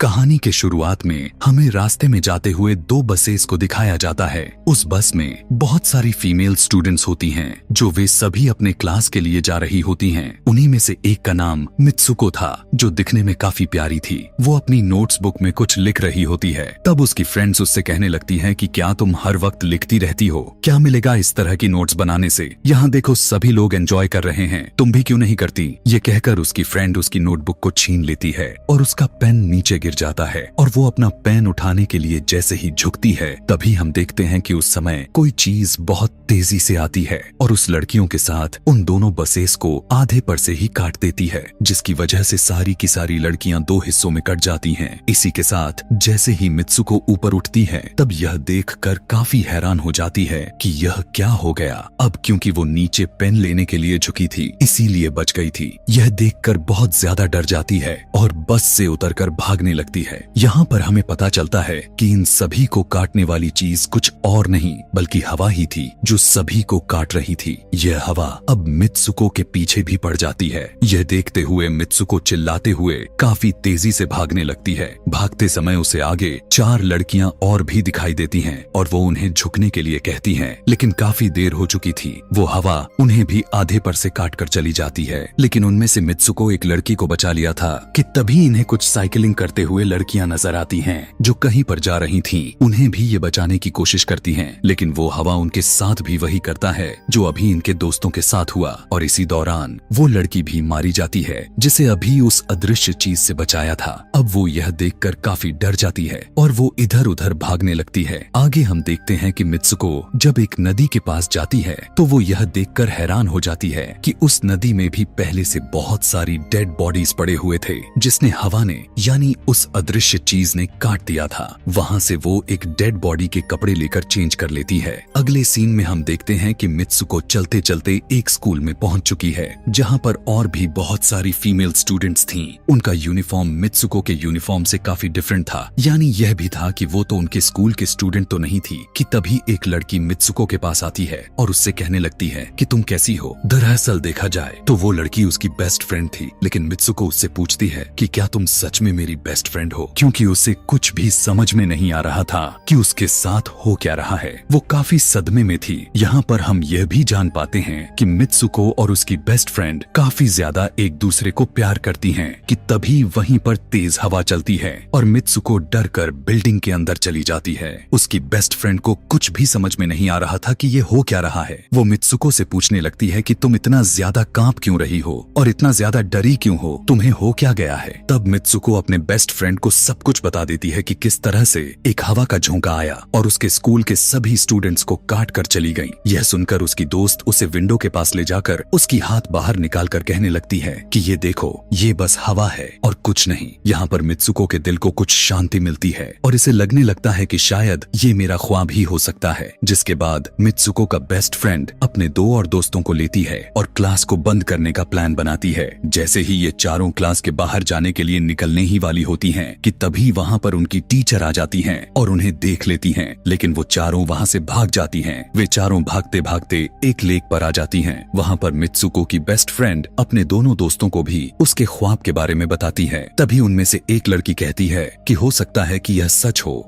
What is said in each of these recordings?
कहानी के शुरुआत में हमें रास्ते में जाते हुए दो बसेस को दिखाया जाता है। उस बस में बहुत सारी फीमेल स्टूडेंट्स होती हैं, जो वे सभी अपने क्लास के लिए जा रही होती हैं। उन्हीं में से एक का नाम मित्सुको था, जो दिखने में काफी प्यारी थी। वो अपनी नोट्स बुक में कुछ लिख रही होती है। तब उसकी फ्रेंड्स उससे कहने लगती हैं कि क्या तुम हर वक्त लिखती रहती हो? क्या मिलेगा इस तरह की नोट्स बनाने से? यहाँ देखो सभी लोग एंजॉय कर रहे हैं, तुम भी क्यों नहीं करती? ये कहकर उसकी फ्रेंड उसकी नोटबुक को छीन लेती है और उसका पेन नीचे गिर जाता है और वो अपना पेन उठाने के लिए जैसे ही झुकती है, तभी हम देखते हैं कि उस समय कोई चीज बहुत तेजी से आती है और उस लड़कियों के साथ उन दोनों बसेस को आधे पर से ही काट देती है, जिसकी वजह से सारी की सारी लड़कियां दो हिस्सों में कट जाती हैं। इसी के साथ जैसे ही मित्सुको ऊपर उठती है, तब यह देखकर काफी हैरान हो जाती है कि यह क्या हो गया। अब क्योंकि वो नीचे पेन लेने के लिए झुकी थी, इसीलिए बच गई थी। यह देखकर बहुत ज्यादा डर जाती है और बस से उतरकर भागने लगती है। यहाँ पर हमें पता चलता है कि इन सभी को काटने वाली चीज कुछ और नहीं बल्कि हवा ही थी, जो सभी को काट रही थी। यह हवा अब मित्सुको के पीछे भी पड़ जाती है। यह देखते हुए मित्सुको चिल्लाते हुए काफी तेजी से भागने लगती है। भागते समय उसे आगे 4 लड़कियां और भी दिखाई देती हैं और वो उन्हें झुकने के लिए कहती हैं, लेकिन काफी देर हो चुकी थी। वो हवा उन्हें भी आधे पर से काट कर चली जाती है। लेकिन उनमें से मित्सुको एक लड़की को बचा लिया था कि तभी इन्हें कुछ साइकिलिंग करते हुए लड़कियां नजर आती हैं, जो कहीं पर जा रही थीं। उन्हें भी ये बचाने की कोशिश करती हैं, लेकिन वो हवा उनके साथ भी वही करता है जो अभी इनके दोस्तों के साथ हुआ। और इसी दौरान वो लड़की भी मारी जाती है, जिसे अभी उस अदृश्य चीज से बचाया था। अब वो यह देखकर काफी डर जाती है और वो इधर उधर भागने लगती है। आगे हम देखते हैं कि मित्सुको जब एक नदी के पास जाती है, तो वो यह देखकर हैरान हो जाती है कि उस नदी में भी पहले से बहुत सारी डेड बॉडीज पड़े हुए थे, जिसने हवा ने यानी उस अदृश्य चीज ने काट दिया था। वहाँ से वो एक डेड बॉडी के कपड़े लेकर चेंज कर लेती है। अगले सीन में हम देखते हैं कि मित्सुको चलते चलते एक स्कूल में पहुंच चुकी है, जहाँ पर और भी बहुत सारी फीमेल स्टूडेंट्स थीं। उनका यूनिफॉर्म मित्सुको के यूनिफॉर्म से काफी डिफरेंट था। यानी यह भी था कि वो तो उनके स्कूल के स्टूडेंट तो नहीं थी कि तभी एक लड़की मित्सुको के पास आती है और उससे कहने लगती है कि तुम कैसी हो? दरअसल देखा जाए तो वो लड़की उसकी बेस्ट फ्रेंड थी, लेकिन मित्सुको उससे पूछती है कि क्या तुम सच में मेरी बेस्ट फ्रेंड हो, क्योंकि उसे कुछ भी समझ में नहीं आ रहा था कि उसके साथ हो क्या रहा है। वो काफी सदमे में थी। यहाँ पर हम यह भी जान पाते हैं कि मित्सुको और उसकी बेस्ट फ्रेंड काफी ज्यादा एक दूसरे को प्यार करती हैं कि तभी वहीं पर तेज हवा चलती है और मित्सुको डर कर बिल्डिंग के अंदर चली जाती है। उसकी बेस्ट फ्रेंड को कुछ भी समझ में नहीं आ रहा था कि ये हो क्या रहा है। वो मित्सुको से पूछने लगती है कि तुम इतना ज्यादा कांप क्यों रही हो और इतना ज्यादा डरी क्यों हो, तुम्हें हो क्या गया है? तब मित्सुको अपने बेस्ट फ्रेंड को सब कुछ बता देती है कि किस तरह से एक हवा का झोंका आया और उसके स्कूल के सभी स्टूडेंट्स को काट कर चली गई। यह सुनकर उसकी दोस्त उसे विंडो के पास ले जाकर उसकी हाथ बाहर निकाल कर कहने लगती है कि ये देखो, ये बस हवा है और कुछ नहीं। यहाँ पर मित्सुको के दिल को कुछ शांति मिलती है और इसे लगने लगता है कि शायद ये मेरा ख्वाब ही हो सकता है। जिसके बाद मित्सुको का बेस्ट फ्रेंड अपने 2 और दोस्तों को लेती है और क्लास को बंद करने का प्लान बनाती है। जैसे ही ये चारों क्लास के बाहर जाने के लिए निकलने ही वाली होती हैं कि तभी वहाँ पर उनकी टीचर आ जाती हैं और उन्हें देख लेती हैं, लेकिन वो चारों वहाँ से भाग जाती हैं। वे चारों भागते भागते एक लेक पर आ जाती हैं। वहाँ पर मित्सुको की बेस्ट फ्रेंड अपने दोनों दोस्तों को भी उसके ख्वाब के बारे में बताती है। तभी उनमें से एक लड़की कहती है कि हो सकता है कि यह सच हो,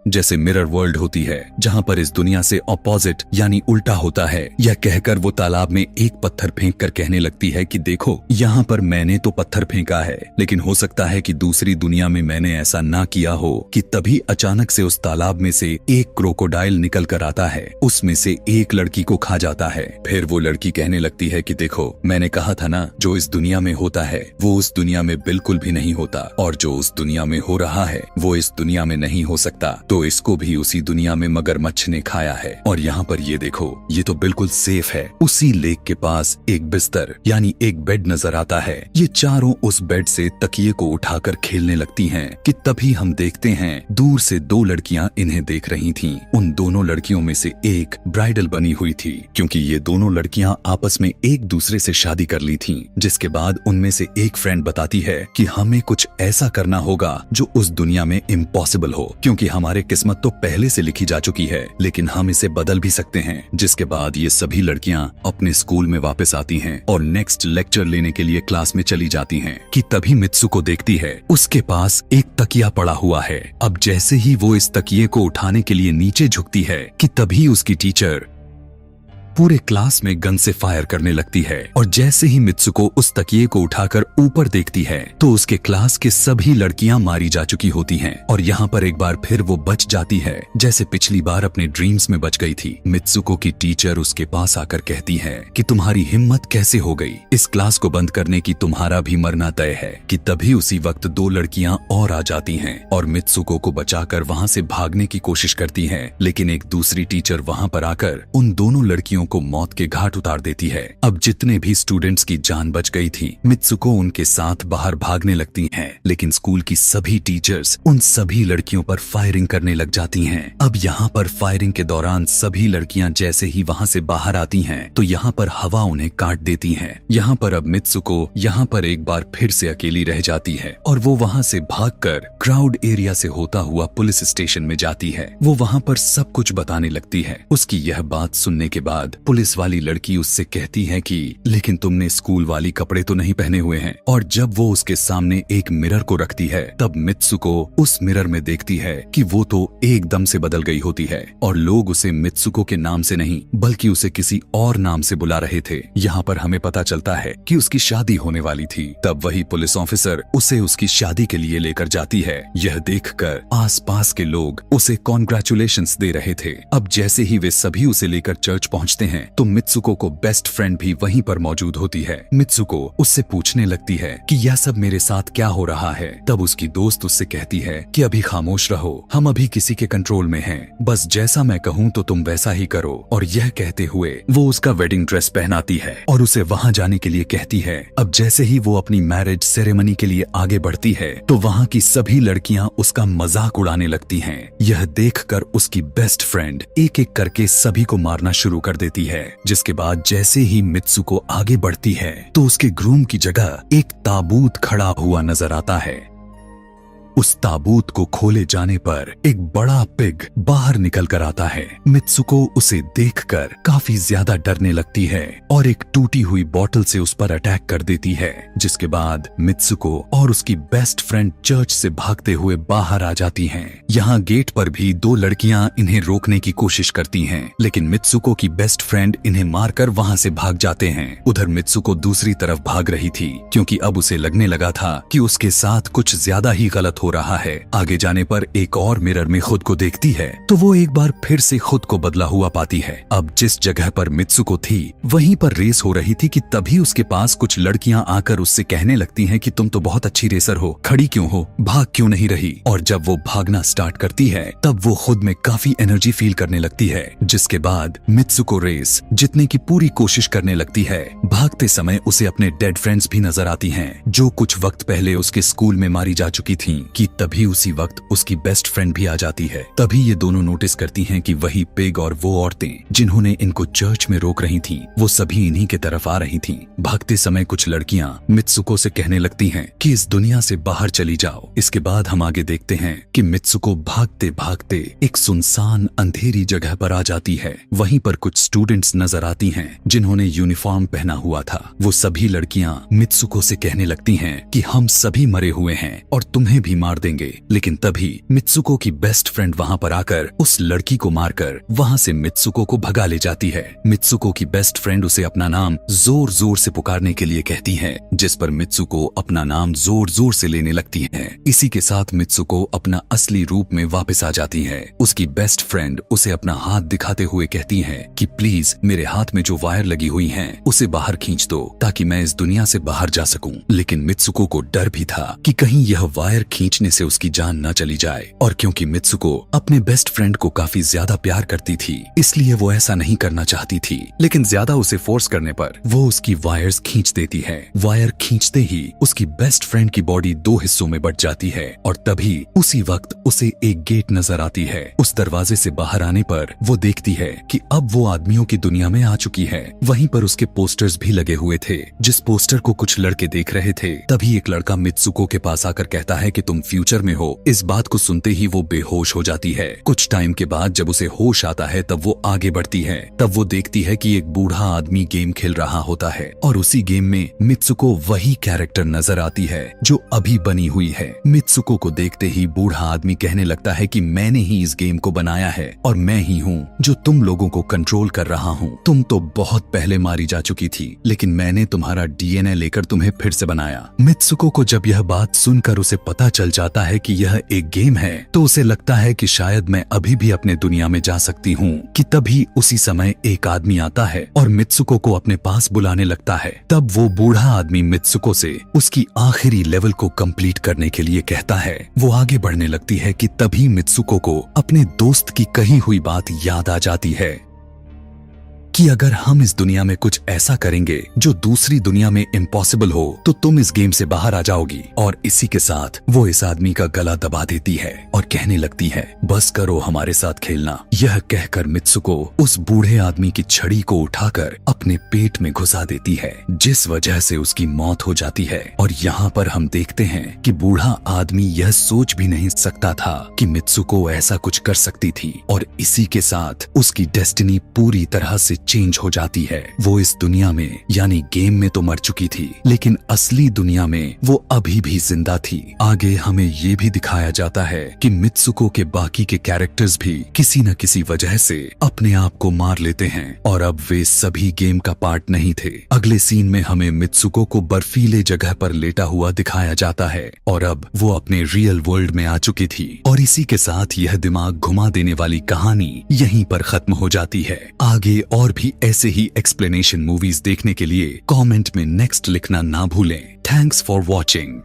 जैसे मिरर वर्ल्ड होती है जहाँ पर इस दुनिया से ऑपोजिट यानी उल्टा होता है। यह कहकर वो तालाब में एक पत्थर फेंक कर कहने लगती है कि देखो, यहाँ पर मैंने तो पत्थर फेंका है, लेकिन हो सकता है कि दूसरी दुनिया में मैंने ऐसा ना किया हो। कि तभी अचानक से उस तालाब में से एक क्रोकोडाइल निकल कर आता है, उसमें से एक लड़की को खा जाता है। फिर वो लड़की कहने लगती है कि देखो, मैंने कहा था ना, जो इस दुनिया में होता है वो उस दुनिया में बिल्कुल भी नहीं होता, और जो उस दुनिया में हो रहा है वो इस दुनिया में नहीं हो सकता। तो इसको भी उसी दुनिया में मगरमच्छ ने खाया है। और यहाँ पर ये देखो, ये तो बिल्कुल सेफ है। उसी लेक के पास एक बिस्तर यानी एक बेड नजर आता है। ये चारों उस बेड से तकिए को उठाकर खेलने लगती हैं कि तभी हम देखते हैं दूर से 2 लड़कियां इन्हें देख रही थीं। उन दोनों लड़कियों में से एक ब्राइडल बनी हुई थी, क्योंकि ये दोनों लड़कियां आपस में एक दूसरे से शादी कर ली थीं। जिसके बाद उनमें से एक फ्रेंड बताती है कि हमें कुछ ऐसा करना होगा जो उस दुनिया में इम्पॉसिबल हो, क्योंकि हमारे किस्मत तो पहले से लिखी जा चुकी है, लेकिन हम इसे बदल भी सकते हैं। जिसके बाद ये सभी लड़कियां अपने स्कूल में वापस आती हैं और नेक्स्ट लेक्चर लेने के लिए क्लास में चली जाती हैं कि तभी मित्सुको देखती है उसके पास एक तकिया पड़ा हुआ है। अब जैसे ही वो इस तकिए को उठाने के लिए नीचे झुकती है कि तभी उसकी टीचर पूरे क्लास में गन से फायर करने लगती है और जैसे ही मित्सुको उस तकिए को उठाकर ऊपर देखती है तो उसके क्लास के सभी लड़कियां मारी जा चुकी होती हैं और यहाँ पर एक बार फिर वो बच जाती है जैसे पिछली बार अपने ड्रीम्स में बच गई थी। मित्सुको की टीचर उसके पास आकर कहती है कि तुम्हारी हिम्मत कैसे हो गई, इस क्लास को बंद करने की, तुम्हारा भी मरना तय है। कि तभी उसी वक्त दो लड़कियां और आ जाती हैं और मित्सुको को बचाकर वहाँ से भागने की कोशिश करती हैं, लेकिन एक दूसरी टीचर वहाँ पर आकर उन दोनों लड़कियों को मौत के घाट उतार देती है। अब जितने भी स्टूडेंट्स की जान बच गई थी, मित्सुको उनके साथ बाहर भागने लगती हैं, लेकिन स्कूल की सभी टीचर्स उन सभी लड़कियों पर फायरिंग करने लग जाती हैं। अब यहाँ पर फायरिंग के दौरान सभी लड़कियां जैसे ही वहाँ से बाहर आती हैं तो यहाँ पर हवा उन्हें काट देती है। यहाँ पर अब मित्सुको यहाँ पर एक बार फिर से अकेली रह जाती है और वो वहाँ से भागकर क्राउड एरिया से होता हुआ पुलिस स्टेशन में जाती है। वो वहाँ पर सब कुछ बताने लगती है। उसकी यह बात सुनने के बाद पुलिस वाली लड़की उससे कहती है कि लेकिन तुमने स्कूल वाली कपड़े तो नहीं पहने हुए हैं। और जब वो उसके सामने एक मिरर को रखती है तब मित्सुको उस मिरर में देखती है कि वो तो एकदम से बदल गई होती है और लोग उसे मित्सुको के नाम से नहीं बल्कि उसे किसी और नाम से बुला रहे थे। यहाँ पर हमें पता चलता है कि उसकी शादी होने वाली थी। तब वही पुलिस ऑफिसर उसे उसकी शादी के लिए लेकर जाती है। यह देखकर आसपास के लोग उसे कॉन्ग्रेचुलेशंस दे रहे थे। अब जैसे ही वे सभी उसे लेकर चर्च पहुंचते हैं तो मित्सुको को बेस्ट फ्रेंड भी वहीं पर मौजूद होती है। मित्सुको उससे पूछने लगती है कि यह सब मेरे साथ क्या हो रहा है। तब उसकी दोस्त उससे कहती है कि अभी खामोश रहो, हम अभी किसी के कंट्रोल में हैं, बस जैसा मैं कहूँ तो तुम वैसा ही करो। और यह कहते हुए वो उसका वेडिंग ड्रेस पहनाती है और उसे वहाँ जाने के लिए कहती है। अब जैसे ही वो अपनी मैरिज सेरेमनी के लिए आगे बढ़ती है तो वहाँ की सभी लड़कियाँ उसका मजाक उड़ाने लगती हैं। यह देखकर उसकी बेस्ट फ्रेंड एक एक करके सभी को मारना शुरू कर देती है। जिसके बाद जैसे ही मित्सुको आगे बढ़ती है तो उसके ग्रूम की जगह एक ताबूत खड़ा हुआ नजर आता है। उस ताबूत को खोले जाने पर एक बड़ा पिग बाहर निकल कर आता है। मित्सुको उसे देखकर काफी ज्यादा डरने लगती है और एक टूटी हुई बोतल से उस पर अटैक कर देती है। जिसके बाद मित्सुको और उसकी बेस्ट फ्रेंड चर्च से भागते हुए बाहर आ जाती हैं। यहाँ गेट पर भी दो लड़कियां इन्हें रोकने की कोशिश करती हैं, लेकिन मित्सुको की बेस्ट फ्रेंड इन्हें मारकर वहाँ से भाग जाते हैं। उधर मित्सुको दूसरी तरफ भाग रही थी क्योंकि अब उसे लगने लगा था कि उसके साथ कुछ ज्यादा ही गलत हो रहा है। आगे जाने पर एक और मिरर में खुद को देखती है तो वो एक बार फिर से खुद को बदला हुआ पाती है। अब जिस जगह पर मित्सुको थी वहीं पर रेस हो रही थी कि तभी उसके पास कुछ लड़कियां आकर उससे कहने लगती हैं कि तुम तो बहुत अच्छी रेसर हो, खड़ी क्यों हो, भाग क्यों नहीं रही। और जब वो भागना स्टार्ट करती है तब वो खुद में काफी एनर्जी फील करने लगती है। जिसके बाद मित्सुको रेस जीतने की पूरी कोशिश करने लगती है। भागते समय उसे अपने डेड फ्रेंड्स भी नजर आती हैं जो कुछ वक्त पहले उसके स्कूल में मारी जा चुकी थीं। कि तभी उसी वक्त उसकी बेस्ट फ्रेंड भी आ जाती है। तभी ये दोनों नोटिस करती हैं कि वही पिग और वो औरतें जिन्होंने इनको चर्च में रोक रही थीं, वो सभी इन्हीं के तरफ आ रही थीं। भागते समय कुछ लड़कियां मित्सुको से कहने लगती हैं कि इस दुनिया से बाहर चली जाओ। इसके बाद हम आगे देखते हैं कि मित्सुको भागते भागते एक सुनसान अंधेरी जगह पर आ जाती है। वहीं पर कुछ स्टूडेंट्स नजर आती हैं जिन्होंने यूनिफॉर्म पहना हुआ था। वो सभी लड़कियां मित्सुको से कहने लगती हैं कि हम सभी मरे हुए हैं और तुम्हें भी मार देंगे। लेकिन तभी मित्सुको की बेस्ट फ्रेंड वहां पर आकर उस लड़की को मारकर वहां से मित्सुको को भगा ले जाती है। मित्सुको की बेस्ट फ्रेंड उसे अपना नाम जोर जोर से पुकारने के लिए कहती है, जिस पर मित्सुको अपना नाम जोर जोर से लेने लगती है। इसी के साथ मित्सुको अपना असली रूप में वापस आ जाती है। उसकी बेस्ट फ्रेंड उसे अपना हाथ दिखाते हुए कहती है कि प्लीज मेरे हाथ में जो वायर लगी हुई हैं उसे बाहर खींच दो ताकि मैं इस दुनिया से बाहर जा सकूं। लेकिन मित्सुको को डर भी था कि कहीं यह वायर खींचने से उसकी जान न चली जाए। और क्योंकि मित्सुको अपने बेस्ट फ्रेंड को काफी ज्यादा प्यार करती थी इसलिए वो ऐसा नहीं करना चाहती थी, लेकिन ज्यादा उसे फोर्स करने पर वो उसकी वायर्स खींच देती है। वायर खींचते ही उसकी बेस्ट फ्रेंड की बॉडी दो हिस्सों में बट जाती है और तभी उसी वक्त उसे एक गेट नजर आती है। उस दरवाजे से बाहर आने पर वो देखती है कि अब वो आदमियों की दुनिया में आ चुकी है। वहीं पर उसके पोस्टर्स भी लगे हुए थे। जिस पोस्टर को कुछ लड़के देख रहे थे तभी एक लड़का मित्सुको के पास आकर कहता है कि तुम फ्यूचर में हो। इस बात को सुनते ही वो बेहोश हो जाती है। कुछ टाइम के बाद जब उसे होश आता है तब वो आगे बढ़ती है। तब वो देखती है कि एक बूढ़ा आदमी गेम खेल रहा होता है और उसी गेम में मित्सुको वही कैरेक्टर नजर आती है जो अभी बनी हुई है। मित्सुको को देखते ही बूढ़ा आदमी कहने लगता है कि मैंने ही इस गेम को बनाया है और मैं ही हूँ जो तुम लोगों को कंट्रोल कर रहा हूँ। तुम तो बहुत पहले मारी जा चुकी थी, लेकिन मैंने तुम्हारा डीएनए लेकर तुम्हें फिर से बनाया। मित्सुको को जब यह बात सुनकर उसे पता चल जाता है कि यह एक गेम है तो उसे लगता है कि शायद मैं अभी भी अपने दुनिया में जा सकती हूँ कि तभी उसी समय एक आदमी आता है और मित्सुको को अपने पास बुलाने लगता है। तब वो बूढ़ा आदमी मित्सुको से उसकी आखिरी लेवल को कंप्लीट करने के लिए कहता है। वो आगे बढ़ने लगती है कि तभी मित्सुको को अपने दोस्त की कही हुई बात याद आ जाती है कि अगर हम इस दुनिया में कुछ ऐसा करेंगे जो दूसरी दुनिया में इम्पॉसिबल हो तो तुम इस गेम से बाहर आ जाओगी। और इसी के साथ वो इस आदमी का गला दबा देती है और कहने लगती है बस करो हमारे साथ खेलना। यह कहकर मित्सुको उस बूढ़े आदमी की छड़ी को उठाकर अपने पेट में घुसा देती है, जिस वजह से उसकी मौत हो जाती है। और यहाँ पर हम देखते हैं कि बूढ़ा आदमी यह सोच भी नहीं सकता था कि मित्सुको ऐसा कुछ कर सकती थी और इसी के साथ उसकी डेस्टिनी पूरी तरह से चेंज हो जाती है। वो इस दुनिया में यानी गेम में तो मर चुकी थी, लेकिन असली दुनिया में वो अभी भी जिंदा थी। आगे हमें ये भी दिखाया जाता है कि मित्सुको के बाकी के कैरेक्टर्स भी किसी न किसी वजह से अपने आप को मार लेते हैं और अब वे सभी गेम का पार्ट नहीं थे। अगले सीन में हमें मित्सुको को बर्फीले जगह पर लेटा हुआ दिखाया जाता है और अब वो अपने रियल वर्ल्ड में आ चुकी थी। और इसी के साथ यह दिमाग घुमा देने वाली कहानी यहीं पर खत्म हो जाती है। आगे और भी ऐसे ही एक्सप्लेनेशन मूवीज देखने के लिए कमेंट में नेक्स्ट लिखना ना भूलें। Thanks for watching.